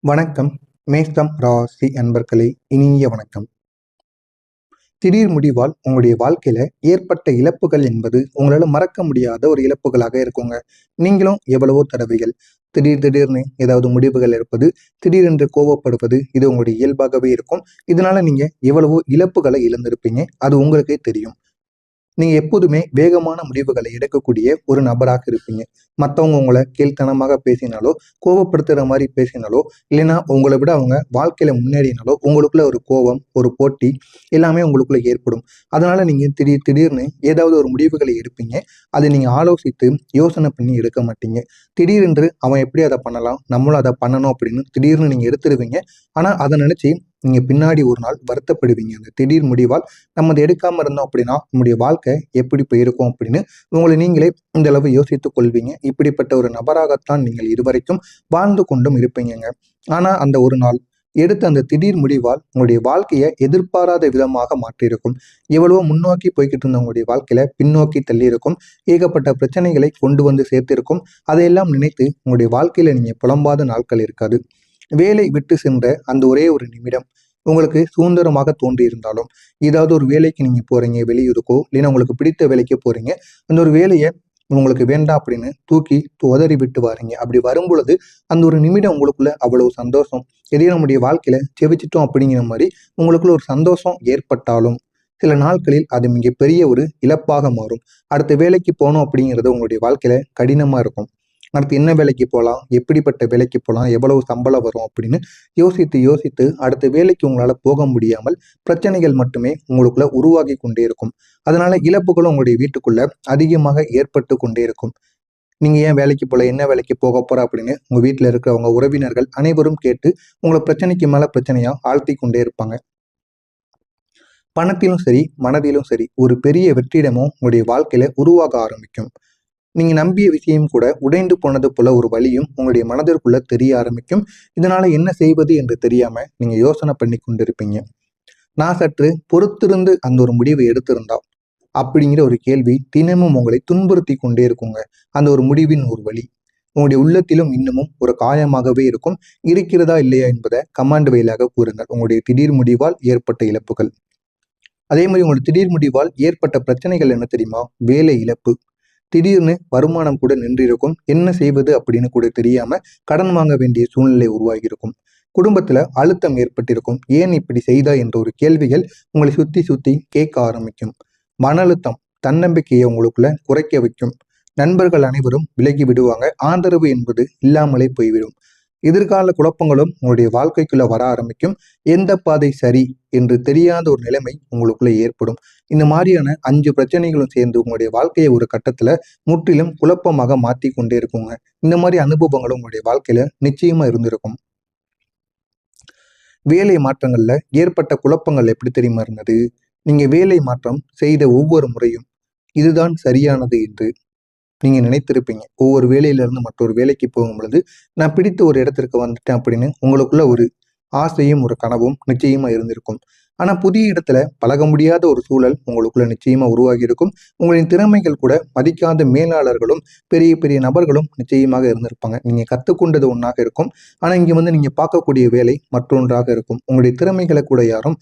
வணக்கம். மேஷம் ராசி அன்பர்களே, இனிய வணக்கம். திடீர் முடிவால் உங்களுடைய வாழ்க்கையில ஏற்பட்ட இழப்புகள் என்பது உங்களால மறக்க முடியாத ஒரு இழப்புகளாக இருக்குங்க. நீங்களும் எவ்வளவோ தடவைகள் திடீர்னு ஏதாவது முடிவுகள் எடுப்பது, திடீரென்று கோவப்படுவது, இது உங்களுடைய இயல்பாகவே இருக்கும். இதனால நீங்க எவ்வளவோ இழப்புகளை இழந்திருப்பீங்க. அது உங்களுக்கே தெரியும். நீங்க எப்போதுமே வேகமான முடிவுகளை எடுக்கக்கூடிய ஒரு நபராக இருப்பீங்க. மத்தவங்க உங்கள கீழ்த்தனமாக பேசினாலோ, கோவப்படுத்துற மாரி பேசினாலோ, இல்லைன்னா உங்கள விட அவங்க வாழ்க்கையில முன்னேறினாலோ, உங்களுக்குள்ள ஒரு கோவம், ஒரு போட்டி எல்லாமே உங்களுக்குள்ள ஏற்படும். அதனால நீங்க திடீர்னு ஏதாவது ஒரு முடிவுகளை எடுப்பீங்க. அதை நீங்க ஆலோசித்து, யோசனை பண்ணி எடுக்க மாட்டீங்க. திடீரென்று அவன் எப்படி அத பண்ணலாம்? நம்மளும் அத பண்ணணும் அப்படின்னு திடீர்னு நீங்க எடுத்துருவீங்க. ஆனா அத நினைச்சு நீங்க பின்னாடி ஒரு நாள் வருத்தப்படுவீங்க. அந்த திடீர் முடிவால் நம்ம அதை எடுக்காம இருந்தோம் அப்படின்னா, நம்முடைய வாழ்க்கை எப்படி போயிருக்கும் அப்படின்னு உங்களை நீங்களே இந்த அளவு யோசித்துக் கொள்வீங்க. இப்படிப்பட்ட ஒரு நபராகத்தான் நீங்கள் இதுவரைக்கும் வாழ்ந்து கொண்டும் இருப்பீங்கங்க. ஆனா அந்த ஒரு நாள் எடுத்த அந்த திடீர் முடிவால் உங்களுடைய வாழ்க்கையை எதிர்பாராத விதமாக மாற்றியிருக்கும். எவ்வளவோ முன்னோக்கி போய்கிட்டு இருந்த உங்களுடைய வாழ்க்கையில பின்னோக்கி தள்ளியிருக்கும். ஏகப்பட்ட பிரச்சனைகளை கொண்டு வந்து சேர்த்திருக்கும். அதையெல்லாம் நினைத்து உங்களுடைய வாழ்க்கையில நீங்க புலம்பாத நாட்கள் இருக்காது. வேலை விட்டு சென்ற அந்த ஒரே ஒரு நிமிடம் உங்களுக்கு சுதந்திரமாக தோன்றி இருந்தாலும், ஏதாவது ஒரு வேலைக்கு நீங்க போறீங்க வெளியூருக்கோ, இல்லைன்னா உங்களுக்கு பிடித்த வேலைக்கு போறீங்க. அந்த ஒரு வேலைய உங்களுக்கு வேண்டாம் அப்படின்னு தூக்கி உதறி விட்டு வாரீங்க. அப்படி வரும்பொழுது அந்த ஒரு நிமிடம் உங்களுக்குள்ள அவ்வளவு சந்தோஷம். எதையும் நம்முடைய வாழ்க்கையில ஜெயிச்சிட்டோம் அப்படிங்கிற மாதிரி உங்களுக்குள்ள ஒரு சந்தோஷம் ஏற்பட்டாலும், சில நாட்களில் அது மிகப்பெரிய ஒரு இழப்பாக மாறும். அடுத்த வேலைக்கு போனோம் அப்படிங்கிறது உங்களுடைய வாழ்க்கையில கடினமா இருக்கும். அடுத்து என்ன வேலைக்கு போகலாம், எப்படிப்பட்ட வேலைக்கு போகலாம், எவ்வளவு சம்பளம் வரும் அப்படின்னு யோசித்து அடுத்த வேலைக்கு உங்களால போக முடியாமல் பிரச்சனைகள் மட்டுமே உங்களுக்குள்ள உருவாகி கொண்டே இருக்கும். அதனால இழப்புகளும் உங்களுடைய வீட்டுக்குள்ள அதிகமாக ஏற்பட்டு கொண்டே இருக்கும். நீங்க ஏன் வேலைக்கு போல, என்ன வேலைக்கு போக போற அப்படின்னு உங்க வீட்டுல இருக்கிறவங்க, உறவினர்கள் அனைவரும் கேட்டு உங்களை பிரச்சனைக்கு மேல பிரச்சனையா ஆழ்த்தி கொண்டே இருப்பாங்க. பணத்திலும் சரி, மனதிலும் சரி, ஒரு பெரிய வெற்றிடமும் உங்களுடைய வாழ்க்கையில உருவாக ஆரம்பிக்கும். நீங்க நம்பிய விஷயம் கூட உடைந்து போனது போல ஒரு வழியும் உங்களுடைய மனதிற்குள்ள தெரிய ஆரம்பிக்கும். இதனால என்ன செய்வது என்று தெரியாம நீங்க யோசனை பண்ணி கொண்டிருப்பீங்க. நான் சற்று பொறுத்திருந்து அந்த ஒரு முடிவை எடுத்திருந்தா அப்படிங்கிற ஒரு கேள்வி தினமும் உங்களை துன்புறுத்தி கொண்டே இருக்குங்க. அந்த ஒரு முடிவின் ஒரு வழி உங்களுடைய உள்ளத்திலும் இன்னமும் ஒரு காயமாகவே இருக்கும். இருக்கிறதா இல்லையா என்பதை கமாண்ட் வாயிலாக கூறுங்கள். உங்களுடைய திடீர் முடிவால் ஏற்பட்ட இழப்புகள், அதே மாதிரி உங்களுடைய திடீர் முடிவால் ஏற்பட்ட பிரச்சனைகள் என்ன தெரியுமா? வேலை இழப்பு, திடீர்னு வருமானம் கூட நின்றிருக்கும். என்ன செய்வது அப்படின்னு கூட தெரியாம கடன் வாங்க வேண்டிய சூழ்நிலை உருவாகி இருக்கும். குடும்பத்துல அழுத்தம் ஏற்பட்டிருக்கும். ஏன் இப்படி செய்தா என்ற ஒரு கேள்விகள் உங்களை சுத்தி சுத்தி கேட்க ஆரம்பிக்கும். மன அழுத்தம் தன்னம்பிக்கையை உங்களுக்குள்ள குறைக்க வைக்கும். நண்பர்கள் அனைவரும் விலகி விடுவாங்க. ஆதரவு என்பது இல்லாமலே போய்விடும். எதிர்கால குழப்பங்களும் உங்களுடைய வாழ்க்கைக்குள்ள வர ஆரம்பிக்கும். எந்த பாதை சரி என்று தெரியாத ஒரு நிலைமை உங்களுக்குள்ள ஏற்படும். இந்த மாதிரியான 5 பிரச்சனைகளும் சேர்ந்து உங்களுடைய வாழ்க்கையை ஒரு கட்டத்துல முற்றிலும் குழப்பமாக மாத்தி கொண்டே இருக்குங்க. இந்த மாதிரி அனுபவங்களும் உங்களுடைய வாழ்க்கையில நிச்சயமா இருந்திருக்கும். வேலை மாற்றங்கள்ல ஏற்பட்ட குழப்பங்கள் எப்படி தெரியுமா இருந்தது? நீங்க வேலை மாற்றம் செய்த ஒவ்வொரு முறையும் இதுதான் சரியானது என்று நீங்க நினைத்திருப்பீங்க. ஒவ்வொரு வேலையில இருந்து மற்றொரு வேலைக்கு போகும் பொழுது, நான் பிடித்த ஒரு இடத்திற்கு வந்துட்டேன் அப்படின்னு உங்களுக்குள்ள ஒரு ஆசையும், ஒரு கனவும் நிச்சயமா இருந்திருக்கும். ஆனா புதிய இடத்துல பழக முடியாத ஒரு சூழல் உங்களுக்குள்ள நிச்சயமா உருவாகி இருக்கும். உங்களின் திறமைகள் கூட மதிக்காத மேலாளர்களும், பெரிய பெரிய நபர்களும் நிச்சயமாக இருந்திருப்பாங்க. நீங்க கத்துக்கொண்டது ஒண்ணாக இருக்கும். ஆனா இங்க வந்து நீங்க பார்க்கக்கூடிய வேலை மற்றொன்றாக இருக்கும். உங்களுடைய திறமைகளை கூட யாரும்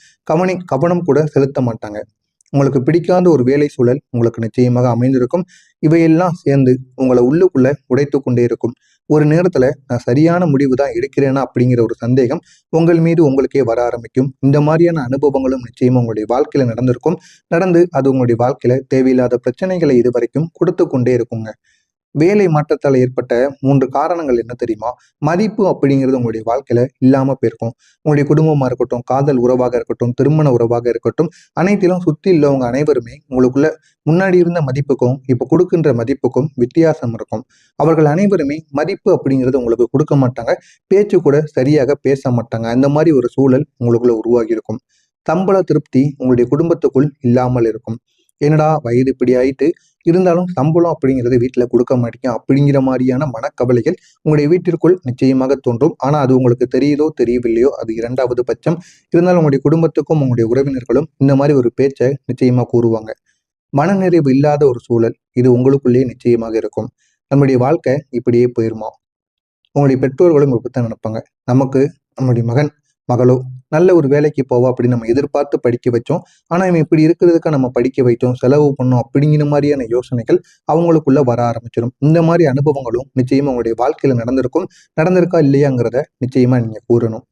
கவனம் கூட செலுத்த மாட்டாங்க. உங்களுக்கு பிடிக்காத ஒரு வேலை சூழல் உங்களுக்கு நிச்சயமாக அமைந்திருக்கும். இவையெல்லாம் சேர்ந்து உங்களை உள்ளுக்குள்ள உடைத்து கொண்டே இருக்கும். ஒரு நேரத்துல நான் சரியான முடிவு தான் எடுக்கிறேனா அப்படிங்கிற ஒரு சந்தேகம் உங்கள் மீது உங்களுக்கே வர ஆரம்பிக்கும். இந்த மாதிரியான அனுபவங்களும் நிச்சயமா உங்களுடைய வாழ்க்கையில நடந்திருக்கும். நடந்து அது உங்களுடைய வாழ்க்கையில தேவையில்லாத பிரச்சனைகளை இதுவரைக்கும் கொடுத்து கொண்டே இருக்குங்க. வேலை மாற்றத்தால் ஏற்பட்ட 3 காரணங்கள் என்ன தெரியுமா? மதிப்பு அப்படிங்கிறது உங்களுடைய வாழ்க்கையில இல்லாம போயிருக்கும். உங்களுடைய குடும்பமா இருக்கட்டும், காதல் உறவாக இருக்கட்டும், திருமண உறவாக இருக்கட்டும், அனைத்திலும் சுத்தி உள்ளவங்க அனைவருமே உங்களுக்குள்ள முன்னாடி இருந்த மதிப்புக்கும், இப்ப கொடுக்கின்ற மதிப்புக்கும் வித்தியாசம் இருக்கும். அவர்கள் அனைவருமே மதிப்பு அப்படிங்கிறது உங்களுக்கு கொடுக்க மாட்டாங்க. பேச்சு கூட சரியாக பேச மாட்டாங்க. அந்த மாதிரி ஒரு சூழல் உங்களுக்குள்ள உருவாகி இருக்கும். சம்பள திருப்தி உங்களுடைய குடும்பத்துக்குள் இல்லாமல் இருக்கும். என்னடா வயது இப்படி ஆயிட்டு இருந்தாலும் சம்பளம் அப்படிங்கிறது வீட்டுல கொடுக்க மாட்டேங்க அப்படிங்கிற மாதிரியான மனக்கவலைகள் உங்களுடைய வீட்டிற்குள் நிச்சயமாக தோன்றும். ஆனா அது உங்களுக்கு தெரியுதோ தெரியவில்லையோ அது இரண்டாவது பட்சம். இருந்தாலும் உங்களுடைய குடும்பத்துக்கும் உங்களுடைய உறவினர்களும் இந்த மாதிரி ஒரு பேச்சை நிச்சயமா கூறுவாங்க. மனநிறைவு இல்லாத ஒரு சூழல் இது உங்களுக்குள்ளேயே நிச்சயமாக இருக்கும். நம்முடைய வாழ்க்கை இப்படியே போயிருமா? உங்களுடைய பெற்றோர்களும் இப்படித்தான் நினைப்பாங்க. நமக்கு நம்முடைய மகன் மகளோ நல்ல ஒரு வேலைக்கு போவா அப்படின்னு நம்ம எதிர்பார்த்து படிக்க வச்சோம். ஆனா இவன் இப்படி இருக்கிறதுக்கு நம்ம படிக்க வைத்தோம், செலவு பண்ணோம் அப்படிங்கிற மாதிரியான யோசனைகள் அவங்களுக்குள்ள வர ஆரம்பிச்சிடும். இந்த மாதிரி அனுபவங்களும் நிச்சயமா உங்களுடைய வாழ்க்கையில நடந்திருக்கும். நடந்திருக்கா இல்லையாங்கிறத நிச்சயமா நீங்க கூறணும்.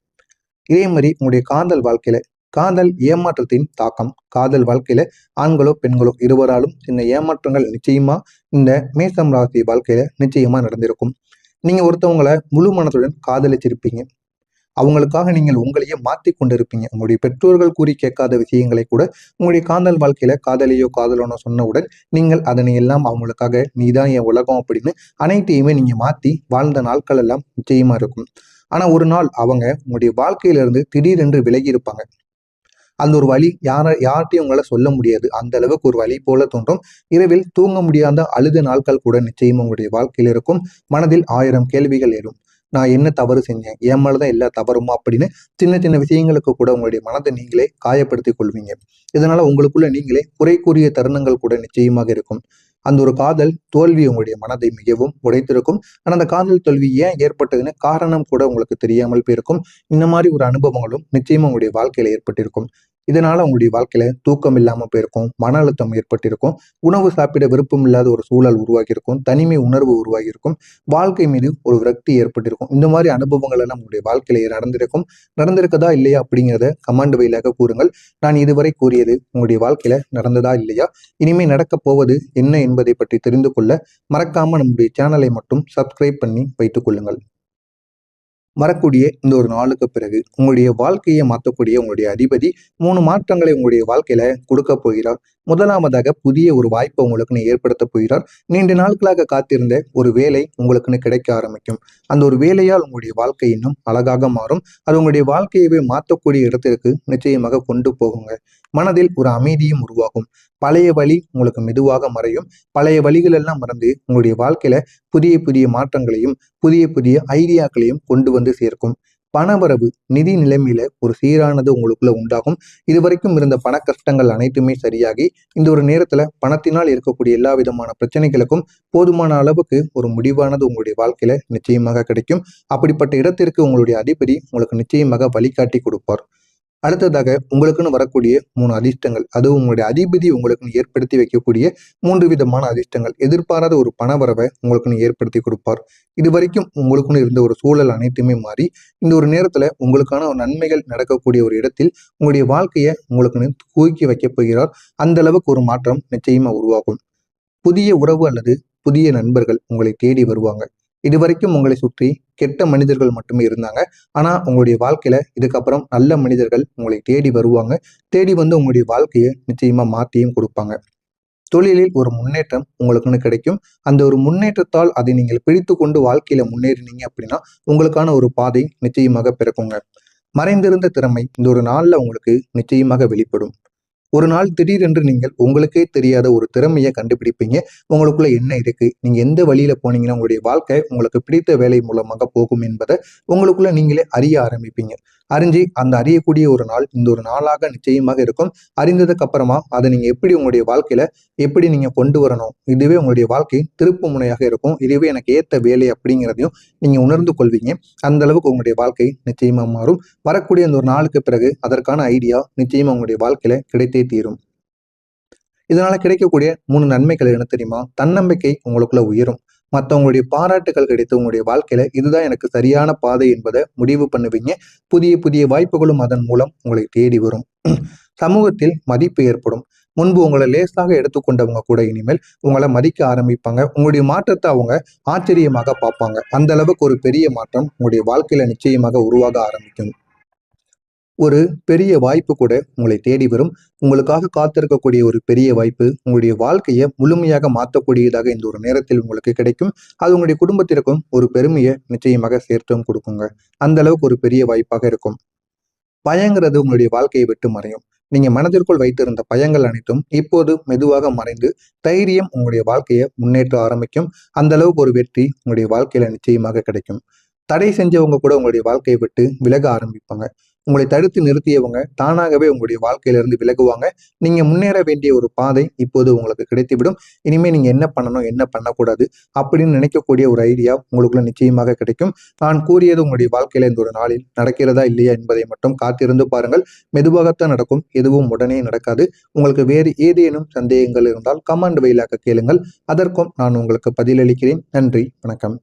இதே மாதிரி உங்களுடைய காதல் வாழ்க்கையில காதல் ஏமாற்றத்தின் தாக்கம். காதல் வாழ்க்கையில ஆண்களோ பெண்களோ இருவராலும் இந்த ஏமாற்றங்கள் நிச்சயமா இந்த மேசம் ராசி வாழ்க்கையில நிச்சயமா நடந்திருக்கும். நீங்க ஒருத்தவங்களை முழு மனத்துடன் காதலிச்சிருப்பீங்க. அவங்களுக்காக நீங்கள் உங்களையே மாத்தி கொண்டிருப்பீங்க. உங்களுடைய பெற்றோர்கள் கூறி கேட்காத விஷயங்களை கூட உங்களுடைய காதல் வாழ்க்கையில காதலியோ காதலனோ சொன்னவுடன் நீங்கள் அதனை எல்லாம் அவங்களுக்காக நீதான் என் உலகம் அப்படின்னு அனைத்தையுமே நீங்க மாத்தி வாழ்ந்த நாட்கள் எல்லாம் நிச்சயமா இருக்கும். ஆனா ஒரு நாள் அவங்க உங்களுடைய வாழ்க்கையில இருந்து திடீரென்று விலகி இருப்பாங்க. அந்த ஒரு வழி யார்கிட்டையும் உங்களால சொல்ல முடியாது. அந்த அளவுக்கு ஒரு வழி போல தோன்றும். இரவில் தூங்க முடியாத அழுத நாட்கள் கூட நிச்சயம் உங்களுடைய வாழ்க்கையில் இருக்கும். மனதில் 1000 கேள்விகள் எழும். நான் என்ன தவறு செஞ்சேன், என் மேலதான் எல்லா தவறுமா அப்படின்னு சின்ன சின்ன விஷயங்களுக்கு கூட உங்களுடைய மனதை நீங்களே காயப்படுத்திக் கொள்வீங்க. இதனால உங்களுக்குள்ள நீங்களே குறை கூறிய தருணங்கள் கூட நிச்சயமாக இருக்கும். அந்த ஒரு காதல் தோல்வி உங்களுடைய மனதை மிகவும் உடைத்திருக்கும். ஆனா அந்த காதல் தோல்வி ஏன் ஏற்பட்டதுன்னு காரணம் கூட உங்களுக்கு தெரியாமல் போயிருக்கும். இந்த மாதிரி ஒரு அனுபவங்களும் நிச்சயமா உங்களுடைய வாழ்க்கையில ஏற்பட்டிருக்கும். இதனால உங்களுடைய வாழ்க்கையில தூக்கம் இல்லாம போயிருக்கும், மன அழுத்தம் ஏற்பட்டிருக்கும், உணவு சாப்பிட விருப்பம் இல்லாத ஒரு சூழல் உருவாகியிருக்கும், தனிமை உணர்வு உருவாகியிருக்கும், வாழ்க்கை மீது ஒரு விரக்தி ஏற்பட்டிருக்கும். இந்த மாதிரி அனுபவங்கள் எல்லாம் உங்களுடைய வாழ்க்கையில நடந்திருக்கும். நடந்திருக்கதா இல்லையா அப்படிங்கிறத கமெண்ட் வழியாக கூறுங்கள். நான் இதுவரை கூறியது உங்களுடைய வாழ்க்கையில நடந்ததா இல்லையா, இனிமே நடக்கப் போவது என்ன என்பதை பற்றி தெரிந்து கொள்ள மறக்காம நம்முடைய சேனலை மட்டும் சப்ஸ்கிரைப் பண்ணி வைத்துக் கொள்ளுங்கள். வரக்கூடிய இந்த ஒரு நாளுக்கு பிறகு உங்களுடைய வாழ்க்கையை மாற்றக்கூடிய உங்களுடைய அதிபதி 3 மாற்றங்களை உங்களுடைய வாழ்க்கையில கொடுக்க போகிறார். முதலாவதாக புதிய ஒரு வாய்ப்பை உங்களுக்குன்னு ஏற்படுத்த போகிறார். நீண்ட நாட்களாக காத்திருந்த ஒரு வேலை உங்களுக்குன்னு கிடைக்க ஆரம்பிக்கும். அந்த ஒரு வேலையால் உங்களுடைய வாழ்க்கை இன்னும் அழகாக மாறும். அது உங்களுடைய வாழ்க்கையவே மாற்றக்கூடிய இடத்திற்கு நிச்சயமாக கொண்டு போகுங்க. மனதில் ஒரு அமைதியும் உருவாகும். பழைய வழி உங்களுக்கு மெதுவாக மறையும். பழைய வழிகள் எல்லாம் மறந்து உங்களுடைய வாழ்க்கையில புதிய புதிய மாற்றங்களையும் புதிய புதிய ஐடியாக்களையும் கொண்டு வந்து சேர்க்கும். பணவரவு நிதி நிலைமையில ஒரு சீரானது உங்களுக்குள்ள உண்டாகும். இதுவரைக்கும் இருந்த பண கஷ்டங்கள் அனைத்துமே சரியாகி இந்த ஒரு நேரத்துல பணத்தினால் இருக்கக்கூடிய எல்லா விதமான பிரச்சனைகளுக்கும் போதுமான அளவுக்கு ஒரு முடிவானது உங்களுடைய வாழ்க்கையில நிச்சயமாக கிடைக்கும். அப்படிப்பட்ட இடத்திற்கு உங்களுடைய அதிபதி உங்களுக்கு நிச்சயமாக வழிகாட்டி கொடுப்பார். அடுத்ததாக உங்களுக்குன்னு வரக்கூடிய 3 அதிர்ஷ்டங்கள், அதுவும் உங்களுடைய அதிபதி உங்களுக்குன்னு ஏற்படுத்தி வைக்கக்கூடிய 3 விதமான அதிர்ஷ்டங்கள், எதிர்பாராத ஒரு பணவரவை உங்களுக்குன்னு ஏற்படுத்தி கொடுப்பார். இது வரைக்கும் உங்களுக்குன்னு இருந்த ஒரு சூழல் அனைத்துமே மாறி இந்த ஒரு நேரத்துல உங்களுக்கான ஒரு நன்மைகள் நடக்கக்கூடிய ஒரு இடத்தில் உங்களுடைய வாழ்க்கையை உங்களுக்குன்னு தூக்கி வைக்க போகிறார். அந்த அளவுக்கு ஒரு மாற்றம் நிச்சயமா உருவாகும். புதிய உறவு அல்லது புதிய நண்பர்கள் உங்களை தேடி வருவாங்க. இதுவரைக்கும் உங்களை சுற்றி கெட்ட மனிதர்கள் மட்டுமே இருந்தாங்க. ஆனா உங்களுடைய வாழ்க்கையில இதுக்கப்புறம் நல்ல மனிதர்கள் உங்களை தேடி வருவாங்க. தேடி வந்து உங்களுடைய வாழ்க்கையை நிச்சயமா மாத்தியும் கொடுப்பாங்க. தொழிலில் ஒரு முன்னேற்றம் உங்களுக்குன்னு கிடைக்கும். அந்த ஒரு முன்னேற்றத்தால் அதை நீங்கள் பிடித்து கொண்டு வாழ்க்கையில முன்னேறினீங்க அப்படின்னா உங்களுக்கான ஒரு பாதை நிச்சயமாக பிறக்குங்க. மறைந்திருந்த திறமை இந்த ஒரு நாள்ல உங்களுக்கு நிச்சயமாக வெளிப்படும். ஒரு நாள் திடீரென்று நீங்கள் உங்களுக்கே தெரியாத ஒரு திறமையை கண்டுபிடிப்பீங்க. உங்களுக்குள்ள என்ன இருக்கு, நீங்க எந்த வழியில போனீங்கன்னா உங்களுடைய வாழ்க்கை உங்களுக்கு பிடித்த வேலை மூலமாக போகும் என்பதை உங்களுக்குள்ள நீங்களே அறிய ஆரம்பிப்பீங்க. அறிஞ்சு அந்த அறியக்கூடிய ஒரு நாள் இந்த ஒரு நாளாக நிச்சயமாக இருக்கும். அறிந்ததுக்கு அப்புறமா அதை நீங்க எப்படி உங்களுடைய வாழ்க்கையில எப்படி நீங்க கொண்டு வரணும், இதுவே உங்களுடைய வாழ்க்கை திருப்பு முனையாக இருக்கும். இதுவே எனக்கு ஏத்த வேலை அப்படிங்கிறதையும் நீங்க உணர்ந்து கொள்வீங்க. அந்த அளவுக்கு உங்களுடைய வாழ்க்கை நிச்சயமா மாறும். வரக்கூடிய அந்த ஒரு நாளுக்கு பிறகு அதற்கான ஐடியா நிச்சயமா உங்களுடைய வாழ்க்கையில கிடைத்தே தீரும். இதனால கிடைக்கக்கூடிய 3 நன்மைகள் என்ன தெரியுமா? தன்னம்பிக்கை உங்களுக்குள்ள உயரும். மற்றவங்களுடைய பாராட்டுகள் கிடைத்து உங்களுடைய வாழ்க்கையில இதுதான் எனக்கு சரியான பாதை என்பதை முடிவு பண்ணுவீங்க. புதிய புதிய வாய்ப்புகளும் அதன் மூலம் உங்களை தேடி வரும். சமூகத்தில் மதிப்பு ஏற்படும். முன்பு உங்களை லேசாக எடுத்துக்கொண்டவங்க கூட இனிமேல் உங்களை மதிக்க ஆரம்பிப்பாங்க. உங்களுடைய மாற்றத்தை அவங்க ஆச்சரியமாக பார்ப்பாங்க. அந்த அளவுக்கு ஒரு பெரிய மாற்றம் உங்களுடைய வாழ்க்கையில நிச்சயமாக உருவாக ஆரம்பிக்கும். ஒரு பெரிய வாய்ப்பு கூட உங்களை தேடி வரும். உங்களுக்காக காத்திருக்கக்கூடிய ஒரு பெரிய வாய்ப்பு உங்களுடைய வாழ்க்கையை முழுமையாக மாற்றக்கூடியதாக இந்த ஒரு நேரத்தில் உங்களுக்கு கிடைக்கும். அது உங்களுடைய குடும்பத்திற்கும் ஒரு பெருமையை நிச்சயமாக சேர்த்தும் கொடுக்குங்க. அந்த அளவுக்கு ஒரு பெரிய வாய்ப்பாக இருக்கும். பயங்கிறது உங்களுடைய வாழ்க்கையை விட்டு மறையும். நீங்க மனதிற்குள் வைத்திருந்த பயங்கள் அனைத்தும் இப்போது மெதுவாக மறைந்து தைரியம் உங்களுடைய வாழ்க்கையை முன்னேற்ற ஆரம்பிக்கும். அந்த அளவுக்கு ஒரு வெற்றி உங்களுடைய வாழ்க்கையில நிச்சயமாக கிடைக்கும். தடை செஞ்சவங்க கூட உங்களுடைய வாழ்க்கையை விட்டு விலக ஆரம்பிப்பாங்க. உங்களை தடுத்து நிறுத்தியவங்க தானாகவே உங்களுடைய வாழ்க்கையிலிருந்து விலகுவாங்க. நீங்க முன்னேற வேண்டிய ஒரு பாதை இப்போது உங்களுக்கு கிடைத்துவிடும். இனிமே நீங்க என்ன பண்ணணும், என்ன பண்ணக்கூடாது அப்படின்னு நினைக்கக்கூடிய ஒரு ஐடியா உங்களுக்குள்ள நிச்சயமாக கிடைக்கும். நான் கூறியது உங்களுடைய வாழ்க்கையில இந்த ஒரு நாளில் நடக்கிறதா இல்லையா என்பதை மட்டும் காத்திருந்து பாருங்கள். மெதுவாகத்தான் நடக்கும், எதுவும் உடனே நடக்காது. உங்களுக்கு வேறு ஏதேனும் சந்தேகங்கள் இருந்தால் கமெண்ட் வாயிலாக கேளுங்கள். அதற்கும் நான் உங்களுக்கு பதிலளிக்கிறேன். நன்றி, வணக்கம்.